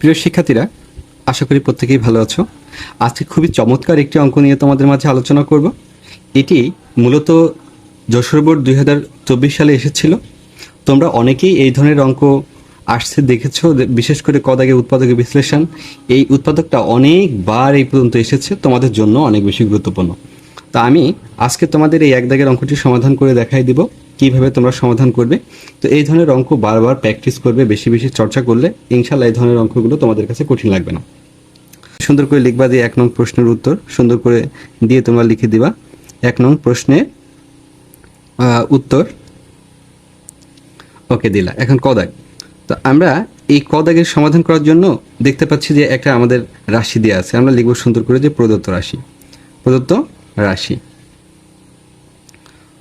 প্রিয় শিক্ষার্থীরা, আশা করি প্রত্যেকেই ভালো আছো। আজকে খুবই চমৎকার একটি অঙ্ক নিয়ে তোমাদের মাঝে আলোচনা করব। এটি মূলত যশোর বোর্ড 2024 সালে এসেছিল। তোমরা অনেকেই এই ধরনের অঙ্ক আসছে দেখেছো, বিশেষ করে ক দাগের উৎপাদকের বিশ্লেষণ। এই উৎপাদকটা অনেকবার এই পর্যন্ত এসেছে, তোমাদের জন্য অনেক বেশি গুরুত্বপূর্ণ। তা আমি আজকে তোমাদের এই এক দাগের অঙ্কটি সমাধান করে দেখাই দিব কিভাবে তোমরা সমাধান করবে। তো এই ধরনের অঙ্ক বারবার প্র্যাকটিস করবে, বেশি বেশি চর্চা করলে ইনশাল্লাহ এই ধরনের অঙ্কগুলো তোমাদের কাছে কঠিন লাগবে না। সুন্দর করে লিখবা, দিয়ে 1 নং প্রশ্নের উত্তর সুন্দর করে দিয়ে তোমরা লিখে দিবা। 1 নং প্রশ্নের উত্তর ওকে দিলা। এখন ক দাগ। তো আমরা এই ক দাগের সমাধান করার জন্য দেখতে পাচ্ছি যে একটা আমাদের রাশি দেওয়া আছে। আমরা লিখব সুন্দর করে যে প্রদত্ত রাশি। প্রদত্ত রাশি,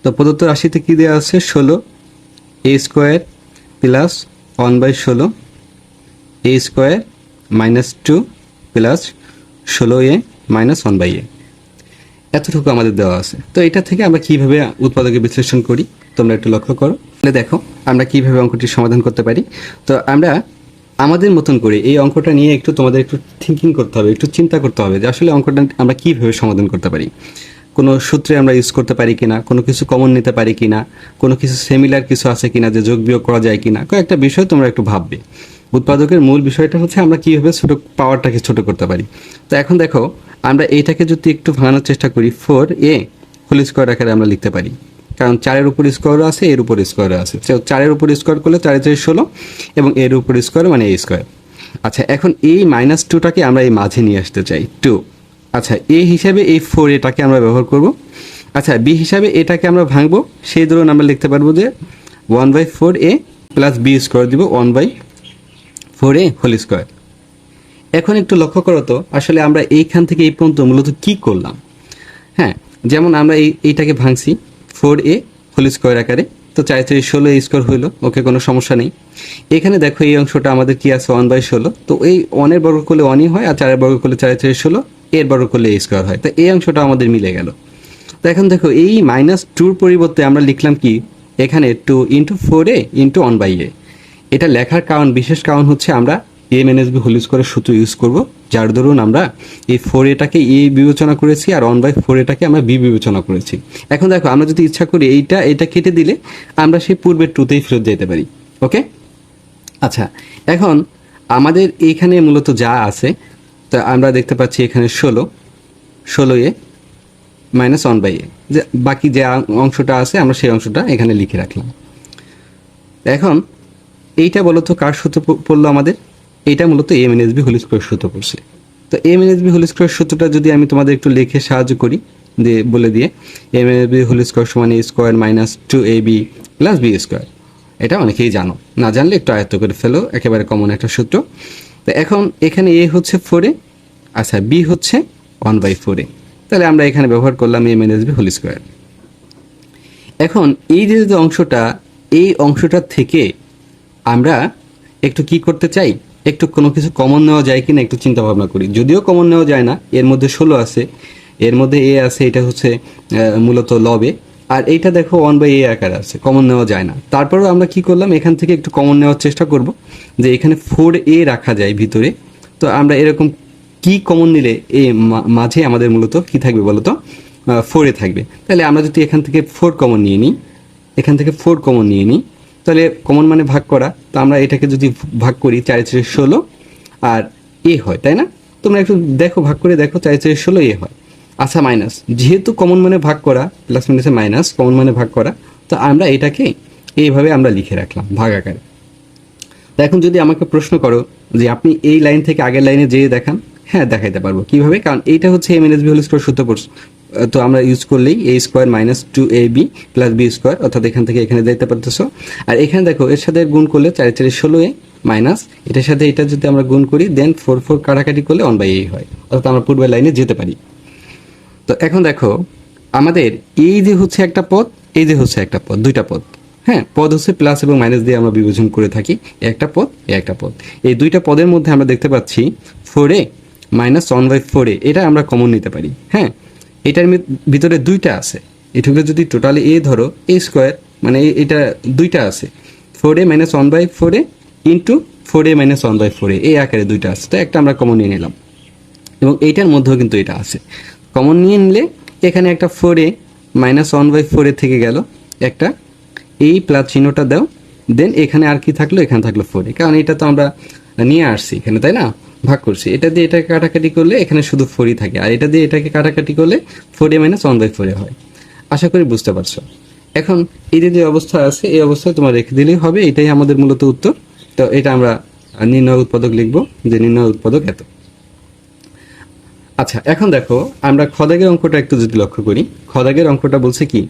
তো প্রদত্ত রাশিতে কি দেওয়া আছে? 16 a square plus 1/16 a square minus 2 plus 16a minus 1/a, এতটুকু আমাদের দেওয়া আছে। তো এটা থেকে আমরা কিভাবে উৎপাদকের বিশ্লেষণ করি তোমরা একটু লক্ষ্য করো। তাহলে দেখো আমরা কিভাবে অঙ্কটির সমাধান করতে পারি। তো আমরা আমাদের মতন করে এই অঙ্কটা নিয়ে তোমাদের একটু থিঙ্কিং করতে হবে, একটু চিন্তা করতে হবে যে আসলে অঙ্কটা আমরা কিভাবে সমাধান করতে পারি। কোনো সূত্রে আমরা ইউজ করতে পারি কিনা, কোনো কিছু কমন নিতে পারি কিনা, কোনো কিছু সিমিলার কিছু আছে কিনা যে যোগ বিয়োগ করা যায় কিনা, কয়েকটা বিষয় তোমরা একটু ভাববে। উৎপাদকের মূল বিষয়টা হচ্ছে আমরা কীভাবে ছোটো পাওয়ারটাকে ছোট করতে পারি। তো এখন দেখো আমরা এইটাকে যদি একটু ভাঙানোর চেষ্টা করি, 4a হোল স্কোয়ার আকারে আমরা লিখতে পারি, কারণ 4-এর উপর স্কোয়ারও আছে, এর উপর স্কোয়ারও আছে। 4-এর উপর স্কোয়ার করলে 4×4 = 16 এবং এর উপর স্কোয়ার মানে a স্কোয়ার। আচ্ছা, এখন এই -2টাকে আমরা এই মাঝে নিয়ে আসতে চাই, 2। আচ্ছা, এ হিসাবে এই 4aটাকে আমরা ব্যবহার করব। আচ্ছা, বি হিসাবে এটাকে আমরা ভাঙবো, সেই ধরুন আমরা লিখতে পারবো যে 1/4a প্লাস বি স্কোয়ার দিব 1/4a হোল স্কোয়ার। এখন একটু লক্ষ্য করো তো আসলে আমরা এইখান থেকে এই পর্যন্ত মূলত কি করলাম। হ্যাঁ, যেমন আমরা এইটাকে ভাঙছি 4a হোল স্কোয়ার আকারে, তো 4×16 a স্কোয়ার হইলো, ওকে কোনো সমস্যা নেই। এখানে দেখো এই অংশটা আমাদের কি আছে 1/16, তো এই 1-এর বর্গ করলে 1ই হয়, আর 4-এর বর্গ করলে 4×16, এর বর্গ করলে a স্কোয়ার হয়। তো এই অংশটা আমাদের মিলে গেল। তো এখন দেখো এই -2-র পরিবর্তে আমরা লিখলাম কি এখানে 2 × 4a × 1/a। এটা লেখার কারণ, বিশেষ কারণ হচ্ছে আমরা a - b হোল স্কোয়ারের সূত্র ইউজ করব, যার দরুন আমরা এই 4aটাকে a বিবেচনা করেছি আর 1/4aটাকে আমরা b বিবেচনা করেছি। এখন দেখো আমরা যদি ইচ্ছা করি এটা কেটে দিলে আমরা সেই পূর্বের 2তেই ফেরত যেতে পারি। ওকে, আচ্ছা, এখন আমাদের এইখানে মূলত যা আছে তা আমরা দেখতে পাচ্ছি এখানে 16a মাইনাস 1/a, যে বাকি যে অংশটা আছে আমরা সেই অংশটা এখানে লিখে রাখলাম। এখন এইটা বলো তো কার সূত্র পড়লো আমাদের? এইটা মূলত a - b হোল স্কোয়ার সূত্র পড়ছে। তো a - b হোল স্কোয়ার সূত্রটা যদি আমি তোমাদের একটু লিখে সাহায্য করি, দিয়ে বলে দিয়ে a - b হোল স্কোয়ার সমান a square minus 2ab plus b square. এটা অনেকেই জানো, না জানলে একটু আয়ত্ত করে ফেলো, একেবারে কমন একটা সূত্র। তো এখন এখানে a হচ্ছে 4a, আচ্ছা b হচ্ছে 1/4a, তাহলে আমরা এখানে ব্যবহার করলাম a - b হোল স্কোয়ার। এখন এই যে অংশটা, এই অংশটার থেকে আমরা একটু কি করতে চাই, একটু কোনো কিছু কমন নেওয়া যায় কিনা একটু চিন্তা ভাবনা করি। যদিও কমন নেওয়া যায় না, এর মধ্যে 16 আছে, এর মধ্যে a আছে, এটা হচ্ছে মূলত লবে, আর এইটা দেখো 1/a আকার আছে, কমন নেওয়া যায় না। তারপরেও আমরা কি করলাম, এখান থেকে একটু কমন নেওয়ার চেষ্টা করব যে এখানে 4a রাখা যায় ভিতরে। তো আমরা এরকম কি কমন নিলে এই মাঝে আমাদের মূলত কি থাকবে বলো তো, 4a থাকবে। তাহলে আমরা যদি এখান থেকে 4 কমন নিয়ে নিই, এখান থেকে 4 কমন নিয়ে নিই, তাহলে কমন মানে ভাগ করা। তো আমরা এটাকে যদি ভাগ করি 4×16 আর a হয়, তাই না? তোমরা একটু দেখো, ভাগ করে দেখো, 4×16 a হয়। আচ্ছা, মাইনাস, যেহেতু কমন মানে ভাগ করা, প্লাস মাইনাসে মাইনাস, কমন মানে ভাগ করা, তো আমরা এটাকে এইভাবে আমরা লিখে রাখলাম ভাগ আকারে। তো এখন যদি আমাকে প্রশ্ন করো যে আপনি এই লাইন থেকে আগের লাইনে যেয়ে দেখান, হ্যাঁ দেখাইতে পারবো। কিভাবে? কারণ এইটা হচ্ছে a - b হোল স্কোয়ার সূত্র পড়ছে, তো আমরা ইউজ করলেই a square minus 2ab plus b square, অর্থাৎ এখান থেকে এখানে যেতে পারতেছো। আর এখানে দেখো এর সাথে গুণ করলে 4×16a মাইনাস এটার সাথে এটা যদি আমরা গুণ করি, দেন 4 কাটাকাটি করলে 1/a হয়, অর্থাৎ আমরা পূর্বের লাইনে যেতে পারি। তো এখন দেখো আমাদের এই যে হচ্ছে একটা পদ, এই যে হচ্ছে একটা পদ, দুইটা পদ। হ্যাঁ, পদ হচ্ছে প্লাস এবং মাইনাস দিয়ে আমরা বিভাজন করে থাকি, একটা পদ একটা পদ। এই দুইটা পদের মধ্যে আমরা দেখতে পাচ্ছি 4a মাইনাস 1/4a, এটা আমরা কমন নিতে পারি। হ্যাঁ, এটার ভিতরে দুইটা আছে, এটুকু যদি টোটালি a ধরো, a স্কোয়ার মানে এটা দুইটা আছে, 4a minus 1/4a into 4a minus 1/4a এই আকারে দুইটা আছে, তো একটা আমরা কমন নিয়ে নিলাম এবং এইটার মধ্যেও কিন্তু এটা আছে। কমন নিয়ে নিলে এখানে একটা 4a মাইনাস 1/4a থেকে গেল, একটা এই প্লাস চিহ্নটা দাও, দেন এখানে আর কি থাকলো, এখানে থাকলো 4a, কারণ এটা তো আমরা নিয়ে আসছি এখানে, তাই না, ভাগ করছি। এটা দিয়ে এটাকে কাটাকাটি করলে এখানে শুধু 4ই থাকে, আর এটা দিয়ে এটাকে কাটাকাটি করলে 4a মাইনাস 1/4a হয়। আশা করি বুঝতে পারছো। এখন এই যে অবস্থা আছে এই অবস্থায় তোমার রেখে দিলেই হবে, এটাই আমাদের মূলত উত্তর। তো এটা আমরা নির্ণয় উৎপাদক লিখব যে নির্ণয় উৎপাদক এত। আচ্ছা, এখন দেখো আমরা খদাগের অঙ্কটা একটু যদি লক্ষ্য করি, খদাগের অঙ্কটা বলছে কি,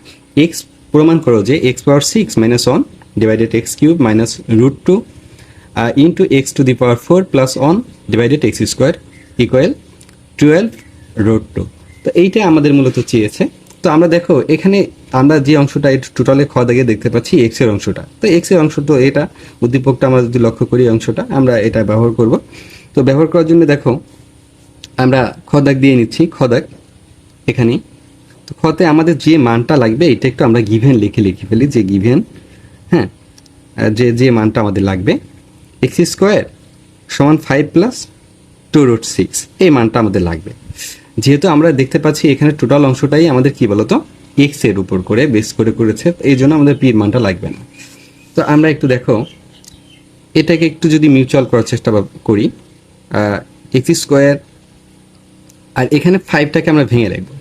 এক্স প্রমাণ করো যে x power 6 minus 1 divided x cube minus √2 into x to the power 4 plus 1 divided x square equal 12√2। তো এইটা আমাদের মূলত চেয়েছে। তো আমরা দেখো এখানে আমরা যে অংশটা টোটালে খদাগে দেখতে পাচ্ছি এক্স এর অংশটা, তো এক্স এর অংশ তো এটা উদ্দীপকটা আমরা যদি লক্ষ্য করি অংশটা আমরা এটা ব্যবহার করব। তো ব্যবহার করার জন্য দেখো আমরা খদাগ দিয়ে নিচ্ছি, খদাগ এখানে। তো খতে আমাদের যে মানটা লাগবে এটা একটু আমরা গিভেন লিখে ফেলি, যে গিভেন, হ্যাঁ, যে মানটা আমাদের লাগবে এক্স স্কোয়ার সমান 5 প্লাস 2√6, এই মানটা আমাদের লাগবে। যেহেতু আমরা দেখতে পাচ্ছি এখানে টোটাল অংশটাই আমাদের কি বলতো এক্স এর উপর করে বেস করে করেছে, এই জন্য আমাদের পির মানটা লাগবে না। তো আমরা একটু দেখো এটাকে একটু যদি মিউচুয়াল করার চেষ্টা করি, এক্স স্কোয়ার আর এখানে 5টাকে আমরা ভেঙে রাখবো,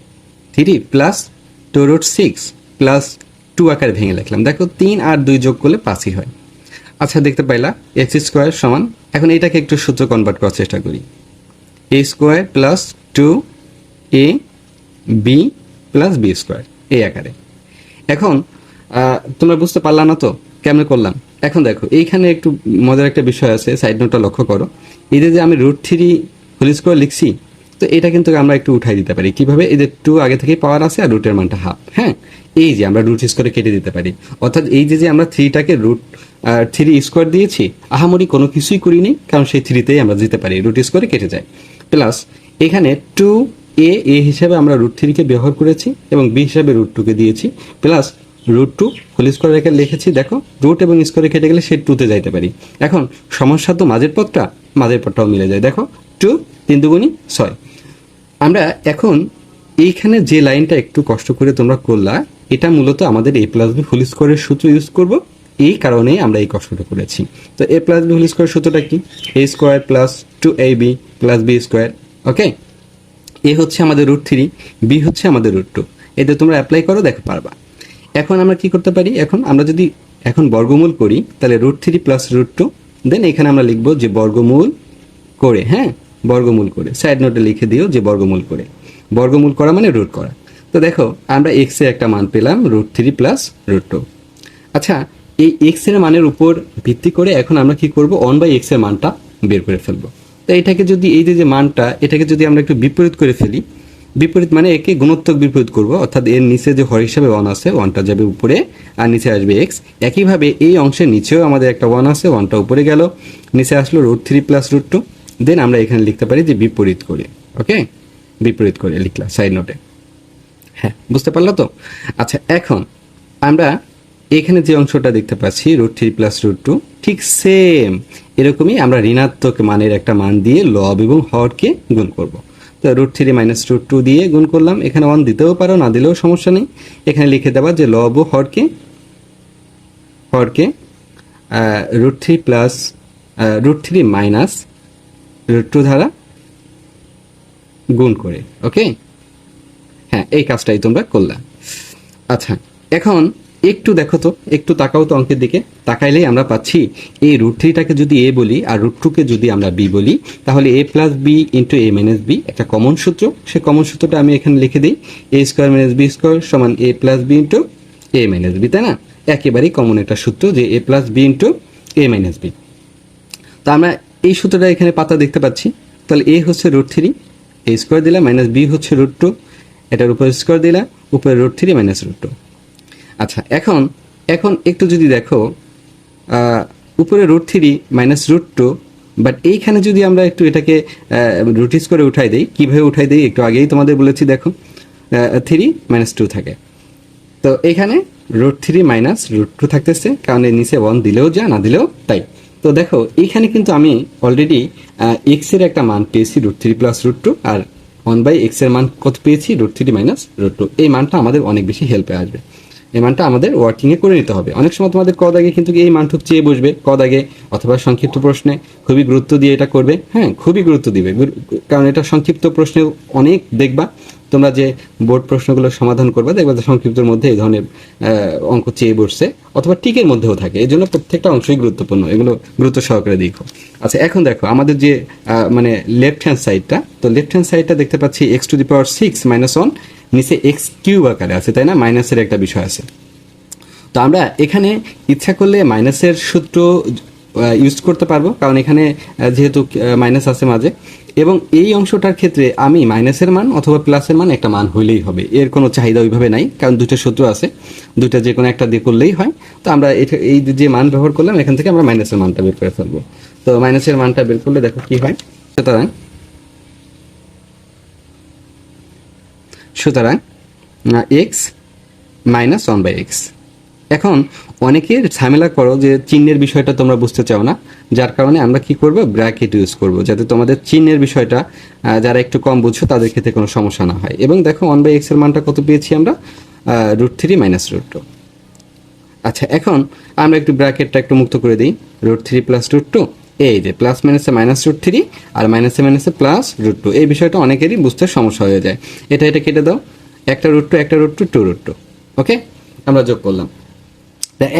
3 প্লাস 2√6 প্লাস 2 আকারে ভেঙে লিখলাম। দেখো 3 আর 2 যোগ করলে 5ই হয়। আচ্ছা, দেখতে পাইলা এক্স স্কোয়ার সমান, এখন এটাকে একটু সূত্র কনভার্ট করার চেষ্টা করি, A square plus 2a B plus B square এই আকারে। এখন তোমরা বুঝতে পারলা না তো কেমন করলাম? এখন দেখো এইখানে একটু মজার একটা বিষয় আছে, সাইড নোটটা লক্ষ্য করো। এই যে আমি √3 হোল স্কোয়ার লিখছি, তো এটা কিন্তু আমরা একটু উঠাই দিতে পারি কিভাবে, এই যে 2 আগে থেকেই পাওয়ার আছে আর রুটের মানটা হাফ, হ্যাঁ, এই যে আমরা √3 করে কেটে দিতে পারি। অর্থাৎ এই যে আমরা 3টাকে √3 স্কোয়ার দিয়েছি, আহামরি কোনো কিছুই করিনি, কারণ সেই 3তেই আমরা দিতে পারি, √3 করে কেটে যায়। প্লাস এখানে 2a হিসাবে আমরা √3কে ব্যবহার করেছি এবং b হিসাবে √2কে দিয়েছি, প্লাস √2 হোল স্কোয়ার রেখে লিখেছি। দেখো রুট এবং স্কোয়ারে কেটে গেলে সে 2তে যাইতে পারি। এখন সমস্যা তো মাঝের পদটাও মিলে যায়। দেখো 2 3 দুগুণী 6। আমরা এখন এইখানে যে লাইনটা একটু কষ্ট করে তোমরা করলা, এটা মূলত আমাদের a প্লাস বি হোল স্কোয়ারের সূত্র ইউজ করব, এই কারণেই আমরা এই কষ্টটা করেছি। তো a প্লাস বি হোল স্কোয়ারের সূত্রটা কি, a স্কোয়ার প্লাস 2ab প্লাস বি স্কোয়ার। ওকে, এ হচ্ছে আমাদের √3, বি হচ্ছে আমাদের √2। এটা তোমরা অ্যাপ্লাই করো, দেখো পারবা। এখন আমরা কি করতে পারি, এখন আমরা যদি এখন বর্গমূল করি তাহলে √3 প্লাস √2, দেন এখানে আমরা লিখবো যে বর্গমূল করে, হ্যাঁ, বর্গমূল করে সাইড নোটে লিখে দিও যে বর্গমূল করে। বর্গমূল করা মানে রুট করা। তো দেখো আমরা এক্স এর একটা মান পেলাম √3 প্লাস √2। আচ্ছা, এই এক্স এর মানের উপর ভিত্তি করে এখন আমরা কি করব, 1/x এর মানটা বের করে ফেলবো। তো এটাকে যদি এই যে মানটা এটাকে যদি আমরা একটু বিপরীত করে ফেলি, বিপরীত মানে একে গুণোত্তক বিপরীত করব, অর্থাৎ এর নিচে যে হর হিসাবে 1 আছে 1টা যাবে উপরে আর নিচে আসবে x। একইভাবে এই অংশের নিচেও আমাদের একটা 1 আছে, 1টা উপরে গেল, নিচে আসলো √3 প্লাস √2। দেন আমরা এখানে লিখতে পারি যে বিপরীত করে। ওকে, বিপরীত করে লিখলাম সাইড নোটে। হ্যাঁ, বুঝতে পারলো তো? আচ্ছা, এখন আমরা এখানে যে অংশটা দেখতে পাচ্ছি √3 প্লাস √2, ঠিক সেম এরকমই আমরা ঋণাত্মক মানের একটা মান দিয়ে লব এবং হরকে গুণ করব। তো √3 মাইনাস √2 দিয়ে গুণ করলাম, এখানে 1 দিতেও পারো, না দিলেও সমস্যা নেই। এখানে লিখে দেওয়া যে লব ও হরকে √3 প্লাস √3 মাইনাস √2 দ্বারা গুণ করে। ওকে, হ্যাঁ, এই কাজটাই তোমরা করলা। আচ্ছা, এখন একটু দেখো তো, একটু তাকাও তো অঙ্কের দিকে। তাকাইলেই আমরা পাচ্ছি এই √3টাকে যদি a বলি আর √2কে যদি আমরা b বলি, তাহলে a plus b into a minus b একটা কমন সূত্র। সে কমন সূত্রটা আমি এখানে লিখে দিই, a square minus b square সমান a plus b into a minus b, তাই না? একেবারেই কমন একটা সূত্র যে a plus b into a minus b. তো আমরা এই সূত্রটা এখানে পাতা দেখতে পাচ্ছি। তাহলে a হচ্ছে √3, a স্কোয়ার দিলাম, মাইনাস b হচ্ছে √2, এটার উপর স্কোয়ার দিলাম, উপরে √3 মাইনাস √2। আচ্ছা, এখন একটু যদি দেখো উপরে √3 মাইনাস √2, বাট এইখানে যদি আমরা একটু এটাকে রুটিস করে উঠাই দেই, কীভাবে উঠাই দেই একটু আগেই তোমাদের বলেছি। দেখো 3 মাইনাস 2 থাকে, তো এখানে √3 মাইনাস √2 থাকতেছে, কারণ এর নিচে 1 দিলেও যা, না দিলেও তাই। তো দেখো এইখানে কিন্তু আমি অলরেডি এক্স এর একটা মান পেয়েছি √3 প্লাস √2, আর 1/x এর মান কত পেয়েছি √3 মাইনাস √2। এই মানটা আমাদের অনেক বেশি হেল্পে আসবে, এই মানটা আমাদের ওয়ার্কিংয়ে করে নিতে হবে। অনেক সময় তোমাদের ক দাগে কিন্তু এই মানটুক চেয়ে বসবে ক দাগে অথবা সংক্ষিপ্ত প্রশ্নে, খুবই গুরুত্ব দিয়ে এটা করবে। হ্যাঁ, খুবই গুরুত্ব দিবে, কারণ এটা সংক্ষিপ্ত প্রশ্নে অনেক দেখবা তোমরা যে বোর্ড প্রশ্নগুলো সমাধান করবে, দেখবে যে সংক্ষিপ্তের মধ্যে এই ধরনের অঙ্ক চেয়ে বসছে, অথবা টিকের মধ্যেও থাকে। এই জন্য প্রত্যেকটা অংশই গুরুত্বপূর্ণ, এগুলো গুরুত্ব সহকারে দেখো। আচ্ছা, এখন দেখো আমাদের যে মানে লেফট হ্যান্ড সাইডটা, তো লেফট হ্যান্ড সাইডটা দেখতে পাচ্ছি x⁻6 - 1 নিচে x³ আকারে আছে, তাই না? মাইনাসের একটা বিষয় আছে। তো আমরা এখানে ইচ্ছা করলে মাইনাসের সূত্র ইউজ করতে পারবো, কারণ এখানে যেহেতু মাইনাস আছে মাঝে, এবং এই অংশটার ক্ষেত্রে আমি মাইনাসের মান অথবা প্লাসের মান একটা মান হইলেই হবে, এর কোনো চাহিদা ওইভাবে নাই, কারণ দুটো সূত্র আছে, দুটো যে কোনো একটা দিয়ে করলেই হয়। তো আমরা এটা এই যে মান ব্যবহার করলাম, এখান থেকে আমরা মাইনাসের মানটা বের করে ফেলবো। তো মাইনাসের মানটা বের করলে দেখো কি হয়। সুতরাং এক্স মাইনাস 1/x। এখন অনেকের ঝামেলা করো যে চিহ্নের বিষয়টা তোমরা বুঝতে চাও না, যার কারণে আমরা কি করব, ব্র্যাকেট ইউজ করব, যাতে তোমাদের চিহ্নের বিষয়টা যারা একটু কম বুঝছো তাদের ক্ষেত্রে কোনো সমস্যা না হয়। এবং দেখো 1/x এর মানটা কত পেয়েছি আমরা, √3 মাইনাস √2। আচ্ছা, এখন আমরা একটু ব্র্যাকেটটা একটু মুক্ত করে দিই। √3 প্লাস √2, এই যে প্লাস মাইনাসে মাইনাস √3 আর মাইনাসে মাইনাসে প্লাস √2, এই বিষয়টা অনেকেরই বুঝতে সমস্যা হয়ে যায়। এটা কেটে দাও, একটা √2 একটা √2 2√2। ওকে, আমরা যোগ করলাম।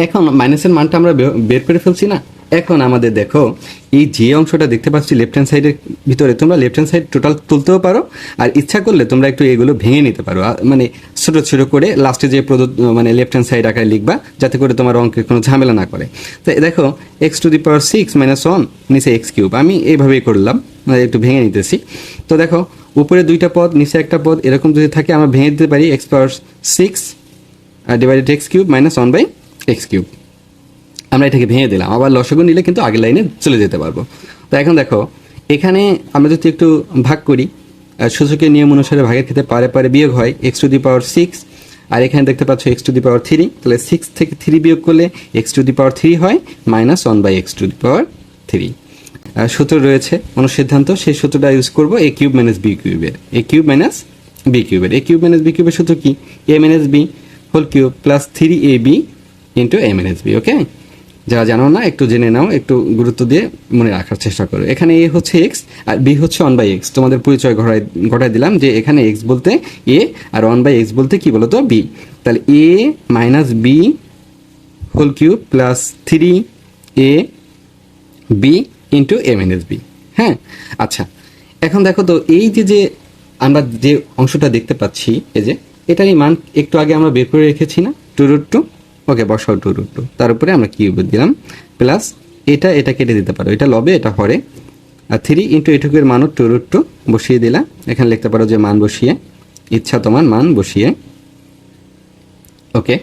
এখন মাইনাসের মানটা আমরা বের করে ফেলছি না। এখন আমাদের দেখো এই যে অংশটা দেখতে পাচ্ছি লেফট হ্যান্ড সাইডের ভিতরে, তোমরা লেফট হ্যান্ড সাইড টোটাল তুলতেও পারো, আর ইচ্ছা করলে তোমরা একটু এগুলো ভেঙে নিতে পারো, মানে ছোট ছোট করে লাস্টে যে মানে লেফট হ্যান্ড সাইড আকারে লিখবা, যাতে করে তোমার অঙ্কের কোনো ঝামেলা না করে। তো দেখো x⁻6 - 1 নিচে x³ আমি এইভাবেই করলাম, একটু ভেঙে নিতেছি। তো দেখো উপরে দুইটা পদ নিচে একটা পদ এরকম যদি থাকে, আমরা ভেঙে দিতে পারি x⁻6 divided x³ minus 1/x³। আমরা এটাকে ভেঙে দিলাম, আবার লসাগু নিলে কিন্তু আগের লাইনে চলে যেতে পারবো। তো এখন দেখো এখানে আমরা যদি একটু ভাগ করি, সূচকের নিয়ম অনুসারে ভাগের ক্ষেত্রে পারে পারে বিয়োগ হয়, x⁻6, আর এখানে দেখতে পাচ্ছ x⁻3, তাহলে 6 থেকে 3 বিয়োগ করলে x⁻3 হয় মাইনাস 1/x⁻3। সূত্র রয়েছে অনুসিদ্ধান্ত, সেই সূত্রটা ইউজ করবো a³ মাইনাস b³ এর, a³ মাইনাস b³ এর, a³ মাইনাস b³ এর সূত্র কি, a minus b whole cube plus 3ab into a minus b। Okay, যারা জানো না একটু জেনে নাও, একটু গুরুত্ব দিয়ে মনে রাখার চেষ্টা করো। এখানে a হচ্ছে x আর b হচ্ছে 1/x, তোমাদের পরিচয় ঘটাই দিলাম যে এখানে x বলতে a আর 1/x বলতে কি বলতো b। তাহলে a minus b whole cube plus 3ab into a minus b। হ্যাঁ, আচ্ছা, এখন দেখো তো এই যে আমরা যে অংশটা দেখতে পাচ্ছি, এই যে এটারই মান একটু আগে আমরা বের করে রেখেছি না, 2√2। ওকে, বসাও 2√2, তার উপরে আমরা কিউব দিলাম প্লাস এটা কেটে দিতে পারো, এটা লবে এটা হরে, আর 3 ইন্টু এটুকুর মানও 2√2 বসিয়ে দিলাম। এখানে লিখতে পারো যে মান বসিয়ে, ইচ্ছা তোমার মান বসিয়ে। ওকে,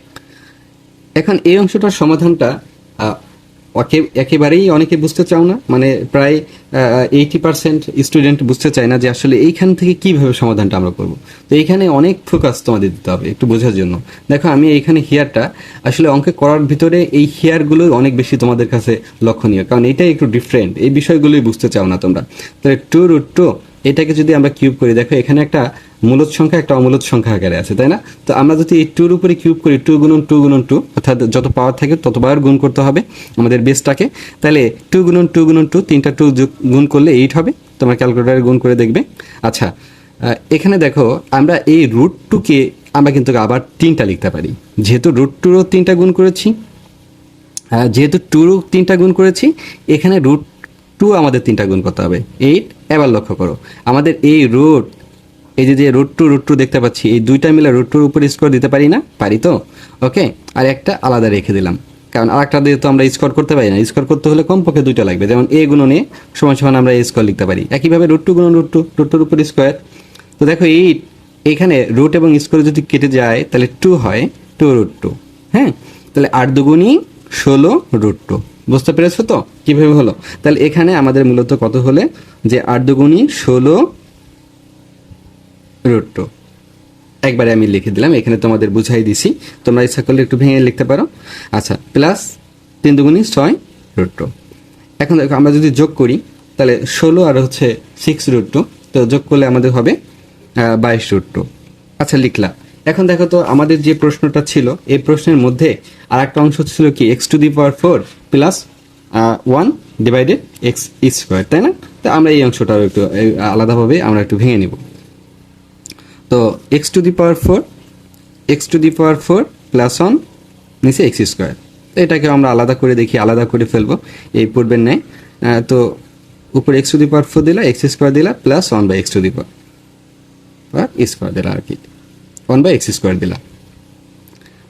এখন এই অংশটার সমাধানটা একেবারেই অনেকে বুঝতে চাও না, মানে প্রায় 80% স্টুডেন্ট বুঝতে চায় না যে আসলে এইখান থেকে কিভাবে সমাধানটা আমরা করব। তো এইখানে অনেক ফোকাস তোমাদের দিতে হবে একটু বোঝার জন্য। দেখো আমি এইখানে হিয়ারটা আসলে অঙ্কে করার ভিতরে এই হিয়ারগুলো অনেক বেশি তোমাদের কাছে লক্ষণীয়, কারণ এটাই একটু ডিফারেন্ট, এই বিষয়গুলোই বুঝতে চাও না তোমরা। তাহলে 2√2 এটাকে যদি আমরা কিউব করি, দেখো এখানে একটা মূলদ সংখ্যা একটা অমূলদ সংখ্যা আকারে আছে, তাই না? তো আমরা যদি এই 2-র উপরে কিউব করি, 2 গুণন 2 গুণন 2, অর্থাৎ যত পাওয়ার থাকে ততবার গুণ করতে হবে আমাদের বেসটাকে। তাহলে 2 গুণন 2 গুণন 2, 3টা 2 গুণ করলে 8 হবে, তোমার ক্যালকুলেটারে গুণ করে দেখবে। আচ্ছা, এখানে দেখো আমরা এই √2কে আমরা কিন্তু আবার 3টা লিখতে পারি, যেহেতু √2রও 3টা গুণ করেছি, যেহেতু 2রও 3টা গুণ করেছি, এখানে √2 আমাদের 3টা গুণ করতে হবে 8। এবার লক্ষ্য করো আমাদের এই এই যে √2 দেখতে পাচ্ছি, এই দুইটা মিলে √2-র উপরে স্কোয়ার দিতে পারি না? পারি তো। ওকে, আর একটা আলাদা রেখে দিলাম, কারণ আরেকটা দিয়ে তো আমরা স্কোয়ার করতে পারি না, স্কোয়ার করতে হলে কমপক্ষে দুইটা লাগবে, যেমন a গুণন a সমান আমরা a স্কোয়ার লিখতে পারি। একইভাবে √2 গুণন √2-র উপরে স্কোয়ার। তো দেখো এইখানে রুট এবং স্কোয়ার যদি কেটে যায় তাহলে 2 হয় 2√2। হ্যাঁ, তাহলে 8 দুগুণী 16 √2। বুঝতে পেরেছো তো কিভাবে হলো? তাহলে এখানে আমাদের মূলত কত হলে যে 8 দুগুণী 16 √2। একবারে আমি লিখে দিলাম, এখানে তোমাদের বুঝাই দিছি, তোমরা ইচ্ছা করলে একটু ভেঙে লিখতে পারো। আচ্ছা, প্লাস 3 দুগুণী 6 √2। এখন দেখো আমরা যদি যোগ করি তাহলে 16 আর হচ্ছে 6√2, তো যোগ করলে আমাদের হবে 22√2। আচ্ছা লিখলাম। এখন দেখো তো আমাদের যে প্রশ্নটা ছিল এই প্রশ্নের মধ্যে আর একটা অংশ ছিল কি x⁴ plus 1 divided x square, তাই না? তো আমরা এই অংশটাও একটু আলাদাভাবে আমরা একটু ভেঙে নিব। তো x⁴ প্লাস 1 নিচে x স্কোয়ার, এটাকে আমরা আলাদা করে দেখি, আলাদা করে ফেলবো এই পূর্বের ন্যায়। তো উপরে x⁴ দিলা, x স্কোয়ার দিলা, প্লাস 1/x স্কোয়ার দিলা আর কি, 1/x স্কোয়ার দিলা।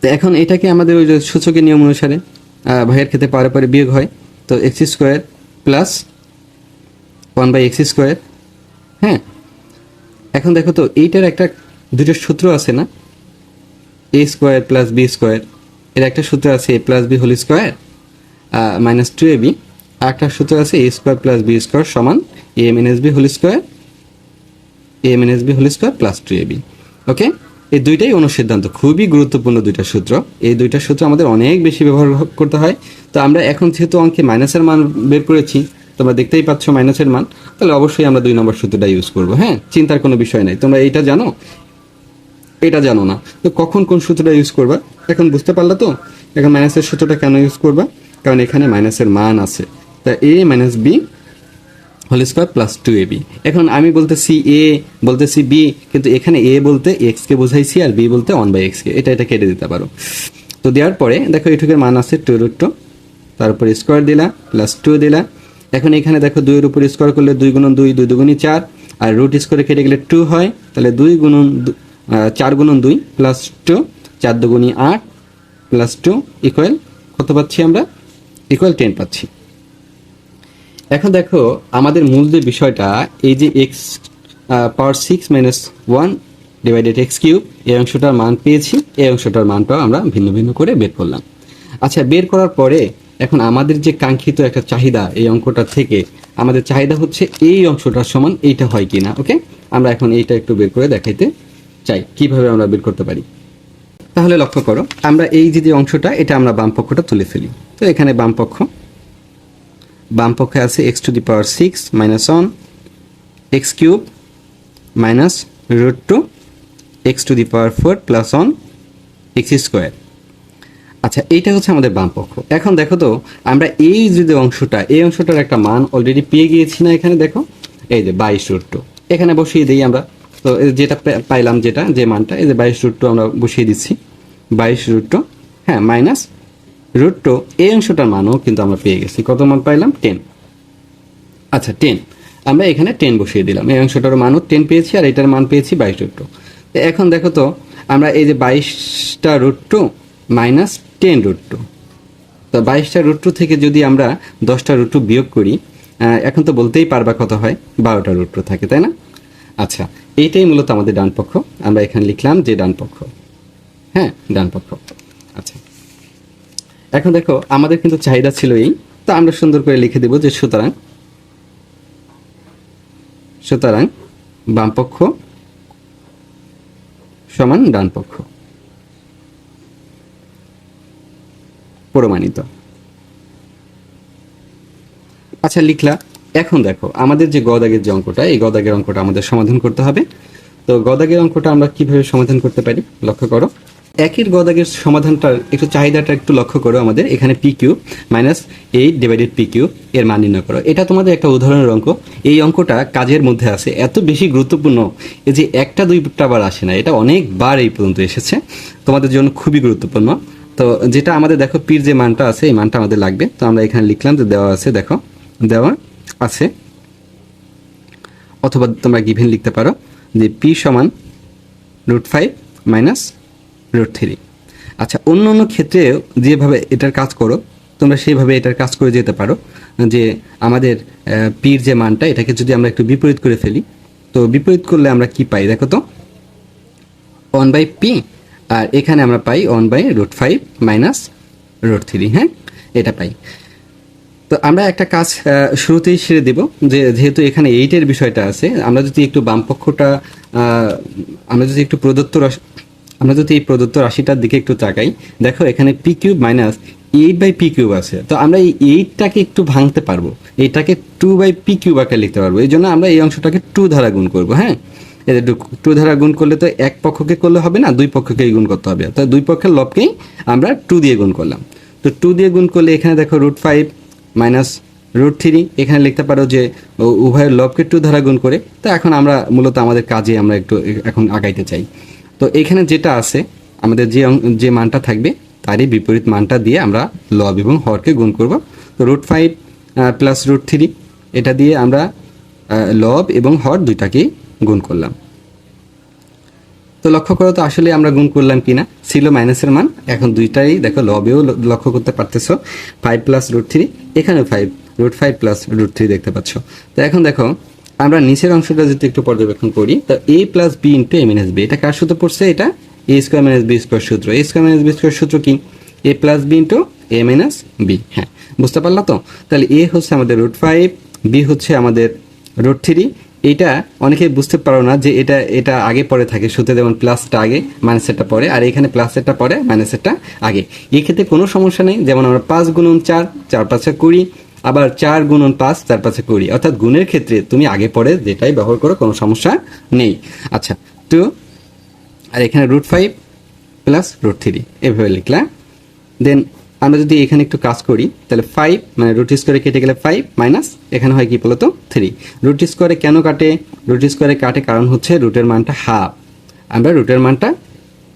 তো এখন এটাকে আমাদের ওই যে সূচকের নিয়ম অনুসারে ভাগের ক্ষেত্রে পারে পারে বিয়োগ হয়, তো x square plus 1/x square. হ্যাঁ, এখন দেখো তো এইটার একটা দুটো সূত্র আছে না, a square plus b square, এর একটা সূত্র আছে a plus b whole square minus 2ab, আর একটা সূত্র আছে a square plus b square সমান a minus b whole square plus 2ab। Okay, এই দুইটাই অনুসিদ্ধান্ত, খুবই গুরুত্বপূর্ণ দুইটা সূত্র। এই দুইটা সূত্র আমাদের অনেক বেশি ব্যবহার করতে হয়। তো আমরা এখন যেহেতু অঙ্কে মাইনাসের মান বের করেছি, তোমরা দেখতেই পাচ্ছ মাইনাসের মান, তাহলে অবশ্যই আমরা 2 নম্বর সূত্রটা ইউজ করবো। হ্যাঁ, চিন্তার কোনো বিষয় নাই। তোমরা এইটা জানো, এটা জানো না, তো কখন কোন সূত্রটা ইউজ করবা এখন বুঝতে পারলা তো। এখন মাইনাসের সূত্রটা কেন ইউজ করবা, কারণ এখানে মাইনাসের মান আছে, তা a minus b whole square plus 2ab। এখন আমি বলতেছি a, বলতেছি b, কিন্তু এখানে a বলতে x কে বোঝাইছি আর b বলতে 1/x কে, এটা কেটে দিতে পারো। তো দেওয়ার পরে দেখো এটুকের মান আছে 2√2, তার উপর স্কোয়ার দিলা প্লাস 2 দিলা। এখন এখানে দেখো 2 এর উপর স্কোয়ার করলে 2 গুণন 2, 2 দুগুণী 4, আর রুট স্কোয়ারে কেটে গেলে 2 হয়, তাহলে 4 গুণন 2 প্লাস 2, 4 দুগুণী 8 প্লাস 2 ইকুয়াল কত পাচ্ছি আমরা, ইকুয়াল 10 পাচ্ছি। এখন দেখো আমাদের মূল যে বিষয়টা, এই যে x⁴ মাইনাস 1 ডিভাইডেড x³ এই অংশটার মান পেয়েছি, এই অংশটার মানটাও আমরা ভিন্ন ভিন্ন করে বের করলাম। আচ্ছা, বের করার পরে এখন আমাদের যে কাঙ্ক্ষিত একটা চাহিদা এই অঙ্কটা থেকে, আমাদের চাহিদা হচ্ছে এই অংশটার সমান এইটা হয় কিনা। ওকে, আমরা এখন এইটা একটু বের করে দেখাইতে চাই কিভাবে আমরা বের করতে পারি। তাহলে লক্ষ্য করো, আমরা এই যে অংশটা, এটা আমরা বাম পক্ষটা তুলে ফেলি। তো এখানে বাম পক্ষে আছে x⁴ minus 1 x³ minus √2 x⁴ plus 1 x square. আচ্ছা, এইটা হচ্ছে আমাদের বাম পক্ষ। এখন দেখো তো আমরা এই যে অংশটা, এই অংশটার একটা মান অলরেডি পেয়ে গিয়েছি না, এখানে দেখো এই যে 22√2, এখানে বসিয়ে দিই আমরা। তো যেটা পাইলাম, যে মানটা, এই যে 22√2 আমরা বসিয়ে দিচ্ছি, 22√2, হ্যাঁ, মাইনাস √2, এই অংশটার মানও কিন্তু আমরা পেয়ে গেছি। কত মান পাইলাম, 10। আচ্ছা, 10 আমরা এখানে 10 বসিয়ে দিলাম, এই অংশটার মানও 10 পেয়েছি, আর এটার মান পেয়েছি 22√2। তো এখন দেখো তো আমরা এই যে 22√2 মাইনাস 10√2, তো 22√2 থেকে যদি আমরা 10√2 বিয়োগ করি, এখন তো বলতেই পারবা কত হয়, 12√2 থাকে, তাই না? আচ্ছা, এইটাই মূলত আমাদের ডান পক্ষ, আমরা এখানে লিখলাম যে ডান পক্ষ। হ্যাঁ, ডান পক্ষ। আচ্ছা, এখন দেখো আমাদের কিন্তু চাহিদা ছিল এই, তো আমরা সুন্দর করে লিখে দেব যে সুতরাং বাম পক্ষ সমান ডান পক্ষ, প্রমাণিত। আচ্ছা, লিখলা। এখন দেখো আমাদের যে গদাগের যে অঙ্কটা, এই গদাগের অঙ্কটা আমাদের সমাধান করতে হবে। তো গদাগের অঙ্কটা আমরা কিভাবে সমাধান করতে পারি লক্ষ্য করো। একের গদাগের সমাধানটার একটু চাহিদাটা একটু লক্ষ্য করো। আমাদের এখানে p³ মাইনাস 8 ডিভাইডেড p³ এর মান নির্ণয় করো। এটা তোমাদের একটা উদাহরণের অঙ্ক। এই অঙ্কটা কাজের মধ্যে আছে, এত বেশি গুরুত্বপূর্ণ, এই যে একটা দুইটা বার আসে না, এটা অনেকবার এই পর্যন্ত এসেছে, তোমাদের জন্য খুবই গুরুত্বপূর্ণ। তো যেটা আমাদের দেখো পির যে মানটা আছে, এই মানটা আমাদের লাগবে। তো আমরা এখানে লিখলাম যে দেওয়া আছে, দেখো দেওয়া আছে, অথবা তোমরা গিভেন লিখতে পারো যে p সমান √5 মাইনাস √3। আচ্ছা, অন্য অন্য ক্ষেত্রে যেভাবে এটার কাজ করো তোমরা সেইভাবে এটার কাজ করে যেতে পারো, যে আমাদের পির যে মানটা, এটাকে যদি আমরা একটু বিপরীত করে ফেলি, তো বিপরীত করলে আমরা কি পাই দেখো তো, 1/p, আর এখানে আমরা পাই 1/√5 মাইনাস √3। হ্যাঁ, এটা পাই। তো আমরা একটা কাজ শুরুতেই সেরে দেব, যে যেহেতু এখানে 8-এর বিষয়টা আছে, আমরা যদি একটু বাম পক্ষটা, আমরা যদি একটু এই প্রদত্ত রাশিটার দিকে একটু তাকাই, দেখো এখানে p³ মাইনাস 8/p³ আছে, তো আমরা এই 8টাকে একটু ভাঙতে পারবো, এটাকে 2/p³ আকারে লিখতে পারবো। এই জন্য আমরা এই অংশটাকে 2 দ্বারা গুণ করবো। হ্যাঁ, এই যে 2 দ্বারা গুণ করলে তো এক পক্ষকে করলে হবে না, দুই পক্ষকেই গুণ করতে হবে। তো দুই পক্ষের লবকেই আমরা 2 দিয়ে গুণ করলাম। তো 2 দিয়ে গুণ করলে এখানে দেখো √5 মাইনাস √3, এখানে লিখতে পারো যে উভয়ের লবকে 2 দ্বারা গুণ করে। তো এখন আমরা মূলত আমাদের কাজে আমরা একটু এখন আগাইতে চাই। তো এখানে যেটা আছে আমাদের যে মানটা থাকবে তারই বিপরীত মানটা দিয়ে আমরা লব এবং হরকে গুণ করব। তো √5 প্লাস √3, এটা দিয়ে আমরা লব এবং হর দুইটাকেই গুণ করলাম। তো লক্ষ্য করো তো আসলে আমরা গুণ করলাম কিনা, ছিল মাইনাসের মান, এখন দুইটাই দেখো লবেও লক্ষ্য করতে পারতেছো 5 প্লাস √3, এখানেও √5 প্লাস √3 দেখতে পাচ্ছ। তো এখন দেখো আমরা নিচের অংশটা যদি একটু পর্যবেক্ষণ করি, তো a plus b into a minus b, এটা কার সূত্র পড়ছে? এটা a square minus b square সূত্র। a square minus b square সূত্র কি? a plus b into a minus b। হ্যাঁ, বুঝতে পারলা তো? তাহলে a হচ্ছে আমাদের √5, b হচ্ছে আমাদের √3। এটা অনেকেই বুঝতে পারো না যে এটা আগে পরে থাকে, সূত্রে যেমন প্লাসটা আগে মাইনাসেরটা পরে, আর এখানে প্লাসেরটা পরে মাইনাসেরটা আগে। এই ক্ষেত্রে কোনো সমস্যা নেই, যেমন আমরা 5 গুণন 4, 4 5 20, আবার 4 গুণন 5, 4 5 20, অর্থাৎ গুণের ক্ষেত্রে তুমি আগে পরে যেটাই ব্যবহার করো কোনো সমস্যা নেই। আচ্ছা, 2 আর এখানে √5 প্লাস √3 এভাবে লিখলাম। দেন আমরা যদি এখানে একটু কাজ করি তাহলে 5 মানে √2 কেটে গেলে 5 মাইনাস এখানে হয় কি বলতো 3। √2 কেন কাটে? √2 কাটে কারণ হচ্ছে রুটের মানটা হাফ। আমরা রুটের মানটা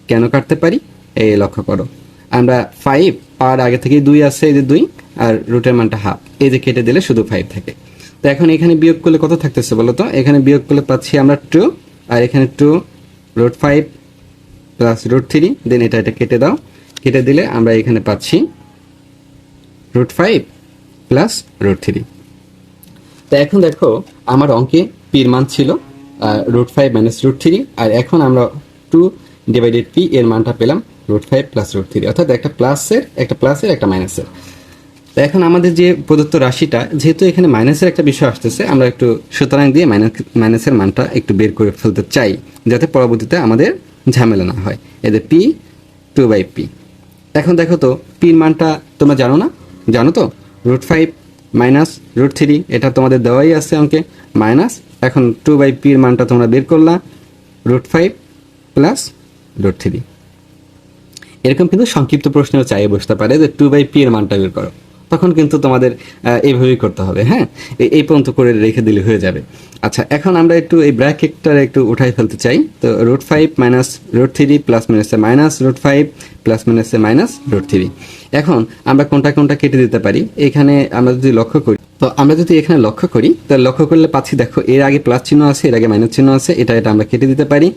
কেন কাটতে পারি এই লক্ষ্য করো, আমরা 5 আর আগে থেকে 2 আছে, এই যে 2, আর রুটের মানটা হাফ, এই যে কেটে দিলে শুধু 5 থাকে। তো এখন এখানে বিয়োগ করলে কত থাকতেছে বলো তো? এখানে বিয়োগ করলে পাচ্ছি আমরা 2, আর এখানে 2 √5 প্লাস √3, দেন এটা কেটে দাও, কেটে দিলে আমরা এখানে পাচ্ছি √5 প্লাস √3। তো এখন দেখো আমার অঙ্কে পির মান ছিল √5 মাইনাস √3, আর এখন আমরা 2 ডিভাইডেড পি এর মানটা পেলাম √5 প্লাস √3, অর্থাৎ একটা প্লাসের একটা মাইনাসের। তো এখন আমাদের যে প্রদত্ত রাশিটা, যেহেতু এখানে মাইনাসের একটা বিষয় আসতেছে, আমরা একটু সুতরাং দিয়ে মাইনাসের মানটা একটু বের করে ফেলতে চাই, যাতে পরবর্তীতে আমাদের ঝামেলা না হয়। এদের পি 2/p। এখন দেখো তো পির মানটা তোমরা জানো না? জানো তো, √5 মাইনাস √3, এটা তোমাদের দেওয়াই আছে অঙ্কে, মাইনাস এখন 2/p এর মানটা তোমরা বের করলা √5 প্লাস √3। এরকম কিন্তু সংক্ষিপ্ত প্রশ্নেও চাইয়ে বসতে পারে যে 2/p এর মানটা বের করো, তখন কিন্তু তোমাদের এইভাবেই করতে হবে। হ্যাঁ, এই পর্যন্ত করে রেখে দিলে হয়ে যাবে। আচ্ছা, এখন আমরা একটু এই ব্র্যাকেটটা একটু উঠাই ফেলতে চাই। তো √5 মাইনাস √3 প্লাস মাইনাসে মাইনাস √5 প্লাস মাইনাসে মাইনাস √3। এখন আমরা কোনটা কেটে দিতে পারি? এখানে আমরা যদি লক্ষ্য করি, তো আমরা যদি এখানে লক্ষ্য করি, তাহলে লক্ষ্য করলে পাচ্ছি দেখো এর আগে প্লাস চিহ্ন আছে, এর আগে মাইনাস চিহ্ন আছে, এটা আমরা কেটে দিতে পারি।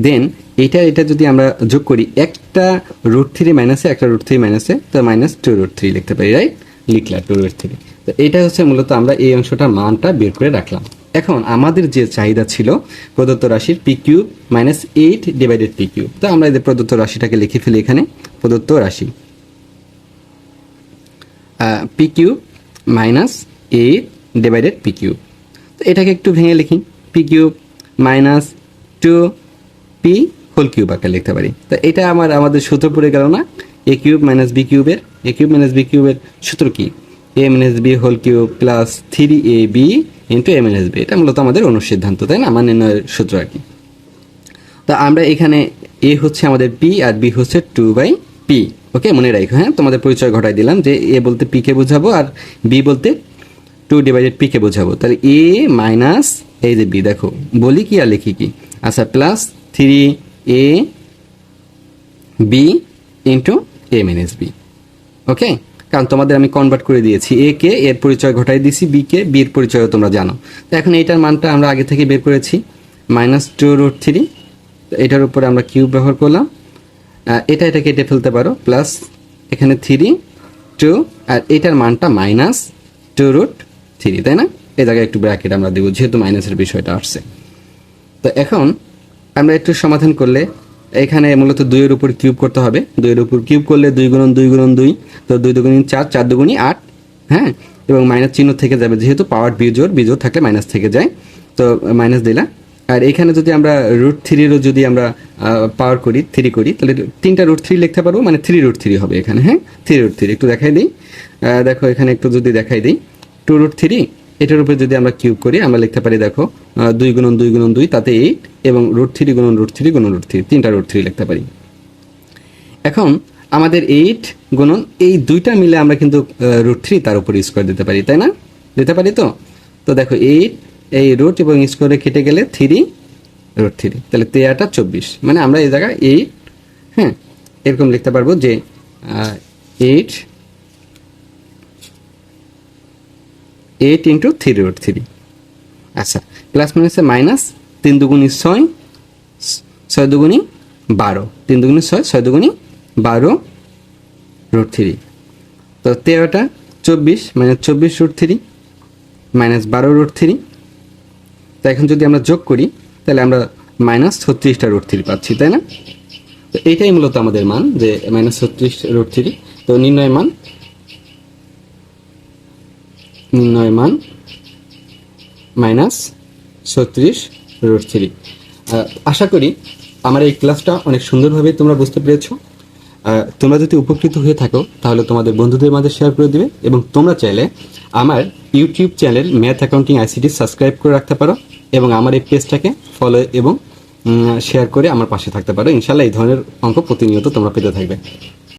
দেন এটা যদি আমরা যোগ করি, একটা √3 মাইনাসে একটা √3 মাইনাসে, তো মাইনাস 2√3 লিখতে পারি, রাইট? লিখলা 2/3। তো এটা হচ্ছে মূলত আমরা এই অংশটার মানটা বের করে রাখলাম। এখন আমাদের যে চাহিদা ছিল প্রদত্ত রাশির p³ মাইনাস 8 ডিভাইডেড p³, তো আমরা এই প্রদত্ত রাশিটাকে লিখে ফেলি এখানে। প্রদত্ত রাশি p³ মাইনাস 8 ডিভাইডেড p³, তো এটাকে একটু ভেঙে লিখি, p³ minus 2p whole cube আকারে লিখতে পারি। তো এটা আমাদের সূত্র পড়ে গেল না, a³ মাইনাস b³ এর, a³ মাইনাস b³ এর সূত্র কি? a minus b whole cube plus 3ab into a minus b। এটা মূলত আমাদের অনুসিদ্ধান্ত, তাই না? মান নির্ণয়ের সূত্র আর কি। তো আমরা এখানে a হচ্ছে আমাদের p আর b হচ্ছে 2/p। ওকে, মনে রাখো। হ্যাঁ, তোমাদের পরিচয় ঘটাই দিলাম যে a বলতে p কে বোঝাবো আর b বলতে 2 ডিভাইডেড p কে বোঝাবো। তাহলে a মাইনাস এই যে b, দেখো বলি কি আর লিখি কি? আচ্ছা, plus 3ab into a minus b। ওকে, কারণ তোমাদের আমি কনভার্ট করে দিয়েছি, এ কে এর পরিচয় ঘটাই দিয়েছি, বি কে বি এর পরিচয়ও তোমরা জানো। তো এখন এইটার মানটা আমরা আগে থেকে বের করেছি, মাইনাস 2√3। এটার উপরে আমরা কিউব ব্যবহার করলাম, এটা কেটে ফেলতে পারো, প্লাস এখানে 3 2, আর এটার মানটা মাইনাস 2√3, তাই না? এই জায়গায় একটু ব্র্যাকেট আমরা দেবো যেহেতু মাইনাসের বিষয়টা আসছে। তো এখন আমরা একটু সমাধান করলে এখানে মূলত 2 এর উপর কিউব করতে হবে। 2 এর উপর কিউব করলে 2 গুণন 2 গুণন 2, তো 2 দুগুণি 4, 4 দুগুণি 8। হ্যাঁ, এবং মাইনাস চিহ্ন থেকে যাবে, যেহেতু পাওয়ার বিজোড় থাকলে মাইনাস থেকে যায়, তো মাইনাস দিলা। আর এখানে যদি আমরা √3-এরও যদি আমরা পাওয়ার করি 3 করি, তাহলে 3টা √3 লিখতে পারবো, মানে 3√3 হবে এখানে। হ্যাঁ, 3√3 একটু দেখাই দিই। দেখো এখানে একটু যদি দেখাই দিই, 2√3 এটার উপরে যদি আমরা কিউব করি, আমরা লিখতে পারি দেখো 2 গুণন 2 গুণন 2 তাতে 8, এবং √3 গুণন √3 গুণন √3, 3টা √3 লিখতে পারি। এখন আমাদের 8 গুণন এই দুইটা মিলে আমরা কিন্তু √3 তার উপরে স্কোয়ার দিতে পারি, তাই না? দিতে পারি তো। তো দেখো 8 এই রুট এবং স্কোয়ারে কেটে গেলে 3√3, তাহলে 13টা 24, মানে আমরা এই জায়গায় 8, হ্যাঁ, এরকম লিখতে পারবো যে 8 ইন্টু 3√3। আচ্ছা, প্লাস মাইনাসে মাইনাস, 3 দুগুণি 6, 6 দুগুণি 12, 3 দুগুণি 6, 6 দুগুণি 12√3, তো 13টা 24, মানে 24√3 মাইনাস 12√3। তো এখন যদি আমরা যোগ করি, তাহলে আমরা মাইনাস 36টা √3 পাচ্ছি, তাই না? তো এইটাই মূলত আমাদের মান, যে মাইনাস 36√3। তো নির্ণয় মান মাইনাস 36√3। আশা করি আমার এই ক্লাসটা অনেক সুন্দরভাবে তোমরা বুঝতে পেরেছো। তোমরা যদি উপকৃত হয়ে থাকো, তাহলে তোমাদের বন্ধুদের মাঝে শেয়ার করে দিবে, এবং তোমরা চাইলে আমার YouTube channel math accounting ICT subscribe করে রাখতে পারো, এবং আমার এই পেজটাকে ফলো এবং শেয়ার করে আমার পাশে থাকতে পারো। ইনশাল্লাহ এই ধরনের অঙ্ক প্রতিনিয়ত তোমরা পেতে থাকবে।